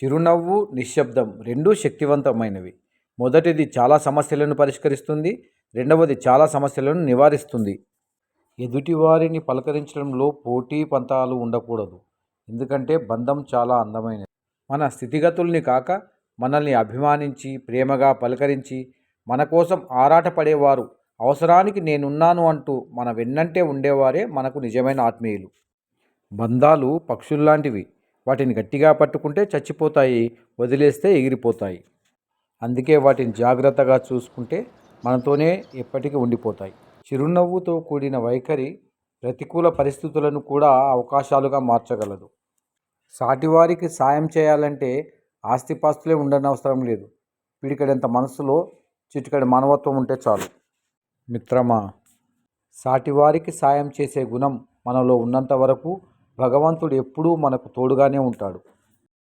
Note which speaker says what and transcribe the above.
Speaker 1: చిరునవ్వు, నిశ్శబ్దం రెండూ శక్తివంతమైనవి. మొదటిది చాలా సమస్యలను పరిష్కరిస్తుంది. రెండవది చాలా సమస్యలను నివారిస్తుంది. ఎదుటివారిని పలకరించడంలో పోటీ పంతాలు ఉండకూడదు. ఎందుకంటే బంధం చాలా అందమైనది. మన స్థితిగతుల్ని కాక మనల్ని అభిమానించి, ప్రేమగా పలకరించి, మన కోసం ఆరాటపడేవారు, అవసరానికి నేనున్నాను అంటూ మన వెన్నంటే ఉండేవారే మనకు నిజమైన ఆత్మీయులు. బంధాలు పక్షుల్లాంటివి. వాటిని గట్టిగా పట్టుకుంటే చచ్చిపోతాయి, వదిలేస్తే ఎగిరిపోతాయి. అందుకే వాటిని జాగ్రత్తగా చూసుకుంటే మనతోనే ఎప్పటికీ ఉండిపోతాయి. చిరునవ్వుతో కూడిన వైఖరి ప్రతికూల పరిస్థితులను కూడా అవకాశాలుగా మార్చగలదు. సాటివారికి సాయం చేయాలంటే ఆస్తిపాస్తులే ఉండనవసరం లేదు. పిడికెడంత మనసులో చిటికెడు మానవత్వం ఉంటే చాలు. మిత్రమా, సాటివారికి సాయం చేసే గుణం మనలో ఉన్నంత వరకు భగవంతుడు ఎప్పుడూ మనకు తోడుగానే ఉంటాడు.